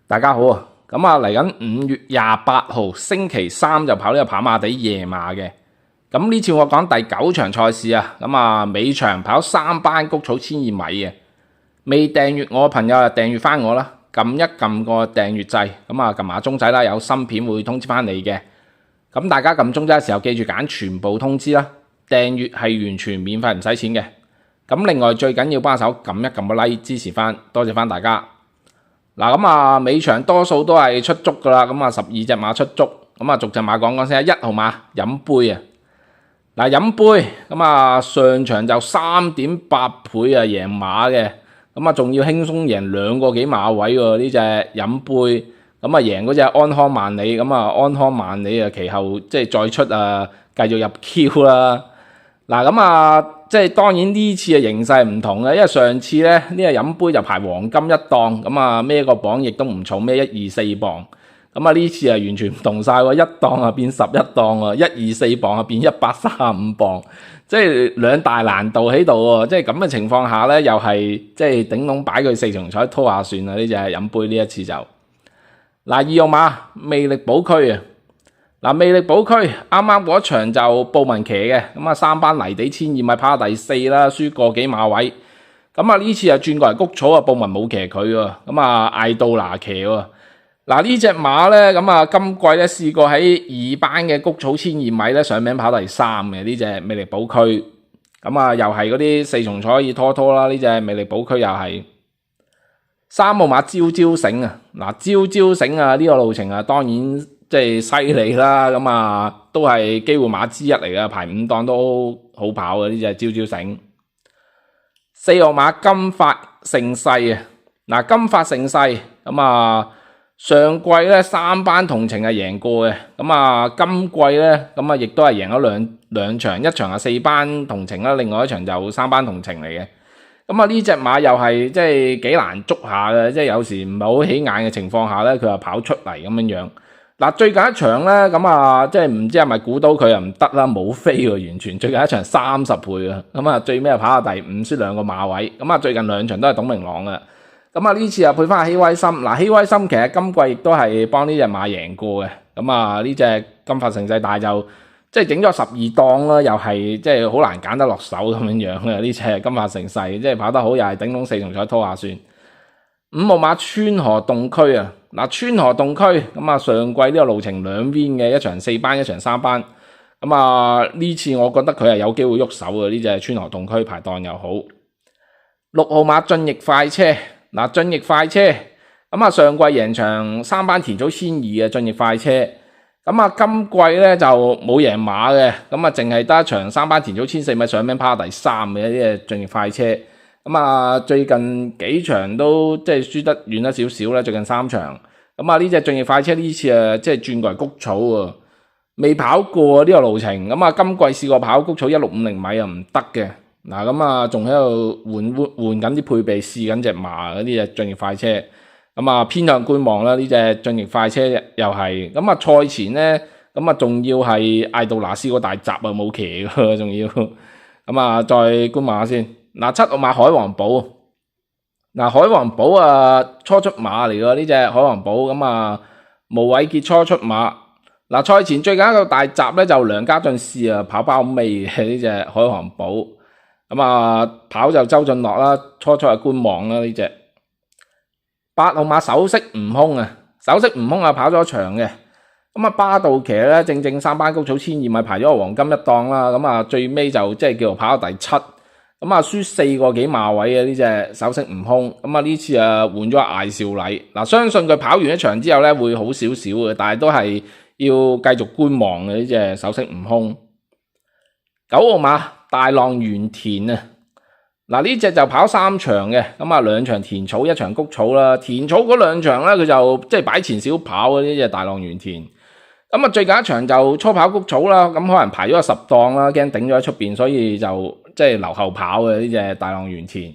大家好啊！咁啊嚟緊5月28號星期三就跑呢個跑馬地夜馬嘅。咁呢次我講第9場賽事啊。咁啊尾場跑3班谷草12米嘅。未訂閱我嘅朋友就訂閱翻我啦，撳一撳個訂閱掣，咁啊撳下鐘仔啦，有新片會通知翻你嘅。咁大家撳鐘仔嘅時候記住揀全部通知啦。訂閱係完全免費唔使錢嘅。咁另外最緊要幫手撳一撳個 like 支持翻，多謝翻大家。嗱咁啊，尾場多數都係出足噶啦，咁啊12隻馬出足，咁啊逐隻馬講先。1號馬飲杯啊，嗱飲杯咁啊上場就3.8倍啊贏馬嘅，咁啊仲要輕鬆贏2個幾馬位喎呢隻飲杯，咁啊贏嗰隻安康萬里，咁啊安康萬里啊其後即係再出啊繼續入 Q 啦。嗱咁啊，即係當然呢次嘅形勢唔同嘅，因為上次咧呢個飲杯就排黃金一檔，咁啊孭個磅亦都唔重，孭124磅。咁啊呢次啊完全唔同晒喎，一檔啊變11檔喎，124磅啊變135磅，即係兩大難度喺度喎。即係咁嘅情況下咧，又係即係頂籠擺佢4重彩拖下算啦。呢隻飲杯呢一次就嗱2號馬魅力寶區啊。嗱，魅力寶區啱啱嗰場就布文騎嘅，咁啊3班泥地1200米跑到第4啦，輸個幾馬位。咁啊呢次啊轉過嚟谷草啊，布文冇騎佢喎，咁啊艾杜拿騎喎。嗱呢隻馬咧，咁啊今季咧試過喺2班嘅谷草1200米咧上名跑第3嘅呢隻魅力寶區。咁啊又係嗰啲4重彩可以拖啦，呢隻魅力寶區又係。3號馬朝朝醒啊，嗱朝朝醒啊呢個路程啊當然。即係犀利啦，咁啊都係機會馬之一嚟嘅，排5檔都好跑嘅呢隻朝朝醒。4號馬金髮盛世啊，嗱金髮盛世咁啊上季咧3班同程係贏過嘅，咁啊今季咧咁啊亦都係贏咗兩場，一場係4班同程啦，另外一場就3班同程嚟嘅。咁啊呢隻馬又係即係幾難捉下嘅，即係有時唔係好起眼嘅情況下咧，佢又跑出嚟咁樣樣。嗱最近一場咧，咁啊即係唔知係咪估到佢又唔得啦，冇飛喎完全。最近一場30倍啊，咁啊最尾又跑到第5，輸2個馬位。咁啊最近2場都係董明朗嘅。咁啊呢次又配翻希威森，嗱希威森其實今季亦都係幫呢隻馬贏過嘅。咁啊呢隻金髮盛世大就即係整咗12檔啦，又係即係好難揀得落手咁樣樣嘅呢隻金髮盛世，即係跑得好又係頂籠4重彩拖下算。5號馬川河洞區啊，嗱川河洞區咁啊上季呢個路程兩邊嘅，一場4班一場3班，咁啊呢次我覺得佢係有機會喐手嘅，呢隻川河洞區排檔又好。6號馬進翼快車，嗱進翼快車咁啊上季贏場3班田草1200嘅進翼快車，咁啊今季咧就冇贏馬嘅，咁啊淨係得一場3班田草1400米上名跑到第3嘅呢隻進翼快車。咁啊，最近幾場都即係輸得遠咗少少啦，最近3場。咁啊，呢隻進翼快車呢次啊，即係轉過嚟谷草喎，未跑過呢個路程。咁啊，今季試過跑谷草1650米又唔得嘅。嗱，咁啊，仲喺度換緊啲配備，試緊隻馬嗰啲隻進翼快車。咁啊，偏向觀望啦，呢隻進翼快車又係。咁啊，賽前咧，咁啊，仲要係艾杜拿斯個大閘啊冇騎㗎，仲要。咁啊，再觀望下先。嗱7號馬海王寶，嗱海王寶啊初出馬嚟㗎呢隻海王寶，咁啊無偉傑初出馬。嗱賽前最近一個大閘咧就梁家俊士啊跑包尾嘅呢隻海王寶，咁啊跑就周俊樂啦，初出係觀望啦呢隻。8號馬首飾悟空啊，首飾悟空啊跑咗場嘅，咁啊巴道騎咧正3班谷草1200米排咗個黃金一檔啦，咁啊最尾就即係叫做跑到第7。咁啊，輸4個幾馬位嘅呢隻首飾悟空，咁啊呢次啊換咗艾少禮，嗱相信佢跑完一場之後咧會好少少嘅，但係都係要繼續觀望嘅呢隻首飾悟空。9號馬大浪原田啊，嗱呢隻就跑3場嘅，咁啊2場田草，1場谷草啦，田草嗰2場咧佢就即係擺前少跑嘅呢隻大浪原田。咁啊最近一場就初跑谷草啦，咁可能排咗個10檔啦，驚頂咗喺出邊，所以就即係留後跑嘅呢隻大浪原田。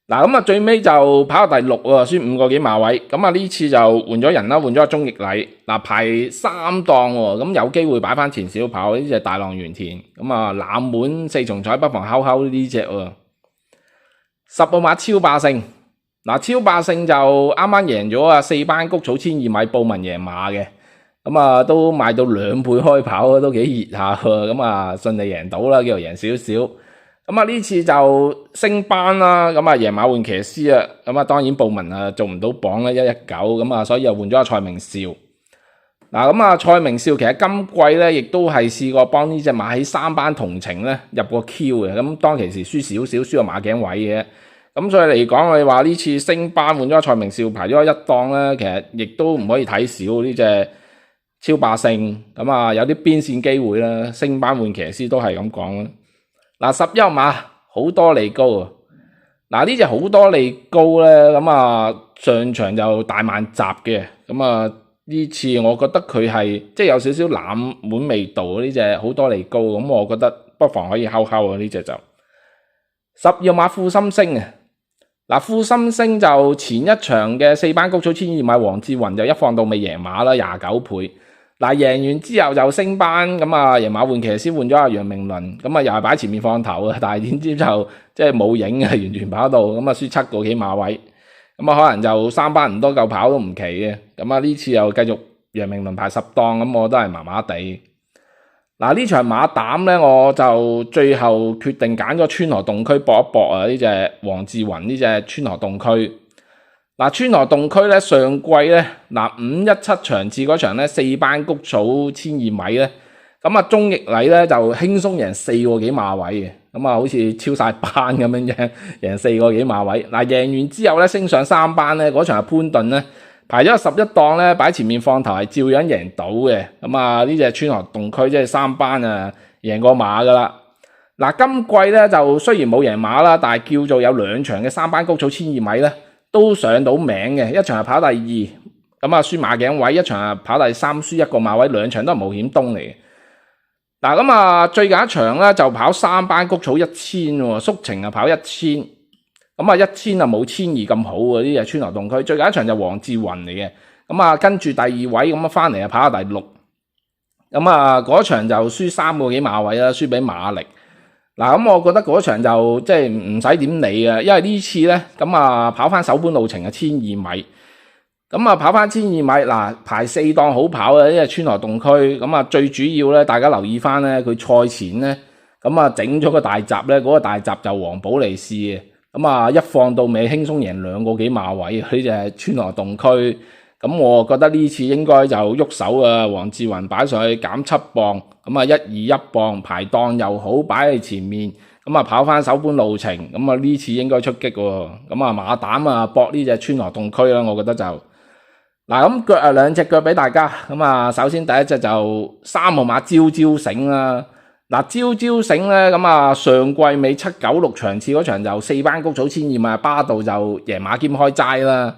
嗱咁啊最尾就跑到第6喎，輸5個幾馬位。咁啊呢次就換咗人啦，換咗鍾奕禮。嗱排3檔喎，咁有機會擺翻前少跑呢隻大浪原田。咁啊冷門4重彩不妨睺睺呢隻喎。10號馬超霸勝，嗱，超百勝就啱啱贏咗啊4班谷草1000米報文贏馬嘅，咁啊都賣到2倍開跑，都幾熱下喎，咁啊順利贏到啦，叫做贏少少。咁啊呢次就升班啦，咁啊贏馬換騎師啊，咁啊當然報文啊做唔到榜啦119，咁啊所以又換咗阿蔡明少。嗱咁啊蔡明少其實今季咧亦都係試過幫呢隻馬喺3班同程咧入過 Q 嘅，咁當其時輸少少，輸個馬頸位嘅。咁所以嚟講，我哋話呢次升班換咗蔡明少排咗一檔咧，其實亦都唔可以睇少呢隻超百勝。咁啊有啲邊線機會啦，升班換騎師都係咁講啦。嗱11號馬好多利高啊！嗱呢隻好多利高咧，咁啊上場就大慢閘嘅，咁啊呢次我覺得佢係即係有少少冷門味道呢隻好多利高，咁我覺得不妨可以睺睺啊呢隻就。12號馬富心星啊！嗱富心星就前一場嘅4班谷草1000米黃志雲就一放到尾贏馬啦29倍。嗱贏完之後就升班，咁啊贏馬換騎師換咗阿楊明倫，咁啊又係擺前面放頭啊，但係點知就即係冇影啊，完全跑到咁啊輸7個幾馬位，咁啊可能就3班唔多夠跑都唔奇嘅，咁啊呢次又繼續楊明倫排10檔，咁我都係麻麻地。嗱呢場馬膽咧，我就最後決定揀咗川河洞區搏一搏啊！呢隻黃志雲呢隻川河洞區。嗱川河洞區咧上季咧517場次嗰場咧4班谷草1002米咧，咁啊鍾易禮咧就輕鬆贏4個幾馬位嘅，咁啊好似超晒班咁樣樣，贏4個幾馬位。嗱贏完之後咧升上3班咧，嗰場係潘頓咧排咗11檔咧擺前面放頭係照樣贏到嘅，咁啊呢隻川河洞區即係3班啊贏過馬噶啦。嗱今季咧就雖然冇贏馬啦，但係叫做有2場嘅3班谷草1002米咧都上到名嘅，一場係跑第2，咁啊輸馬頸位，一場係跑第3，輸1個馬位，2場都係無險東嚟嘅。嗱咁啊最近一場咧就跑3班谷草1000喎，宿程啊跑1000，咁啊1000啊冇1002咁好啊，呢隻川河洞區。最近一場就黃志雲嚟嘅，咁啊跟住第2位咁啊翻嚟啊跑下第6，咁啊嗰場就輸3個幾馬位啦，輸俾馬力。嗱咁我覺得嗰場就即係唔使點理嘅，因為呢次咧咁啊跑翻首本路程係1002米，咁啊跑翻1002米嗱排4檔好跑嘅，因為川河洞區咁啊最主要咧大家留意翻咧佢賽前咧咁啊整咗個大閘咧，嗰個大閘就黃寶利士嘅，咁啊一放到尾輕鬆贏2個幾馬位，呢隻係川河洞區。咁我覺得呢次應該就喐手啊，黃志雲擺上去減7磅，咁啊121磅排檔又好擺喺前面，咁啊跑翻首本路程，咁啊呢次應該出擊喎，咁啊馬膽啊搏呢隻川河洞區啦，我覺得就嗱咁腳啊2隻腳俾大家，咁啊首先第一隻就3號馬朝朝醒啦，嗱朝朝醒咧咁啊上季尾796場次嗰場就4班谷草1002米巴道就贏馬兼開齋啦。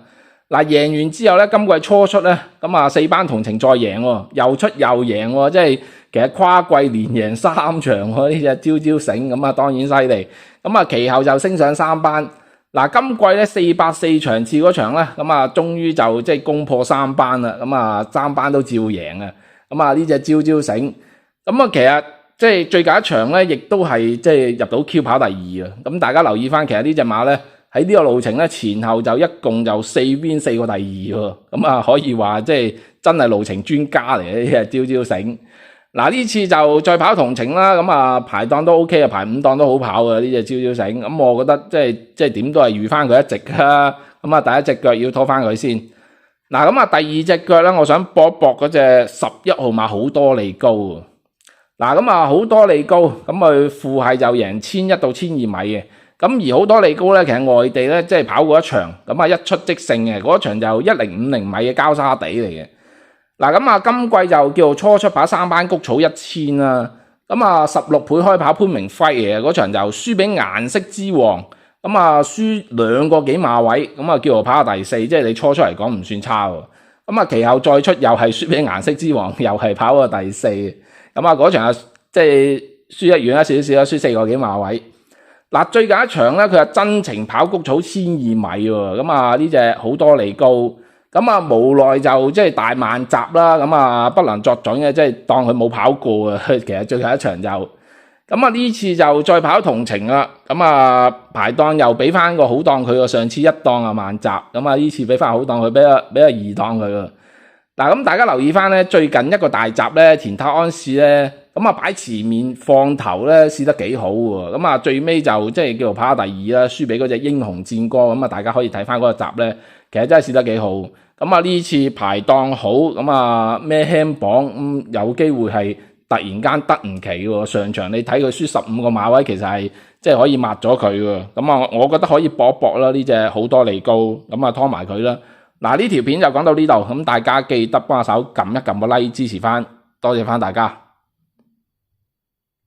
嗱贏完之後咧，今季初出咧，咁啊4班同程再贏喎，又出又贏喎，即係其實跨季連贏3場喎，呢隻朝朝醒咁啊當然犀利，咁啊其後就升上3班。嗱今季咧404場次嗰場咧，咁啊終於就即係攻破3班啦，咁啊3班都照贏啊，咁啊呢隻朝朝醒，咁啊其實即係最近一場咧，亦都係即係入到 Q 跑第2啊，咁大家留意翻，其實呢隻馬咧。喺呢個路程咧，前後就一共就4 win 4個第2喎，咁啊可以話即係真係路程專家嚟嘅呢隻朝朝醒。嗱呢次就再跑同程啦，咁啊排檔都 OK 啊，排5檔都好跑嘅呢隻朝朝醒。咁我覺得即係點都係預翻佢一席啦。咁啊第一隻腳要拖翻佢先。嗱咁啊第二隻腳咧，我想搏一搏嗰隻11號馬好多利高。嗱咁啊好多利高，咁佢父系就贏1001到1002米嘅。咁而好多利高咧，其實外地咧即係跑過一場，咁啊一出即勝嘅，嗰場就1050米嘅交叉地嚟嘅。嗱咁啊今季就叫做初出跑3班谷草1000啦，咁啊16倍開跑潘明輝嘅，嗰場就輸俾顏色之王，咁啊輸2個幾馬位，咁啊叫做跑下第4，即係你初出嚟講唔算差喎。咁啊其後再出又係輸俾顏色之王，又係跑過第4，咁啊嗰場啊即係輸一遠一少少啦，輸4個幾馬位。嗱最近一場咧，佢係真情跑谷草1002米喎，咁啊呢隻好多利高，咁啊無奈就即係大慢閘啦，咁啊不能作準嘅，即係當佢冇跑過啊。其實最近一場就，咁啊呢次就再跑同程啦，咁啊排檔又俾翻個好檔佢喎，上次一檔啊萬集，咁啊呢次俾翻好檔佢，俾個二檔佢喎。嗱咁大家留意翻咧，最近一個大集咧，田塔安士咧，咁啊擺前面放頭咧試得幾好喎，咁啊最尾就即係叫做跑下第二啦，輸俾嗰隻英雄戰歌，咁啊大家可以睇翻嗰個集咧，其實真係試得幾好。咁啊呢次排檔好，咁啊咩輕磅有機會係突然間得唔奇喎，上場你睇佢輸15個馬位，其實係即係可以抹咗佢喎。咁啊我覺得可以搏一搏啦，呢隻好多利高，咁啊拖埋佢啦。嗱呢條片就講到呢度，咁大家記得幫下手撳一撳個 like 支持翻，多謝翻大家。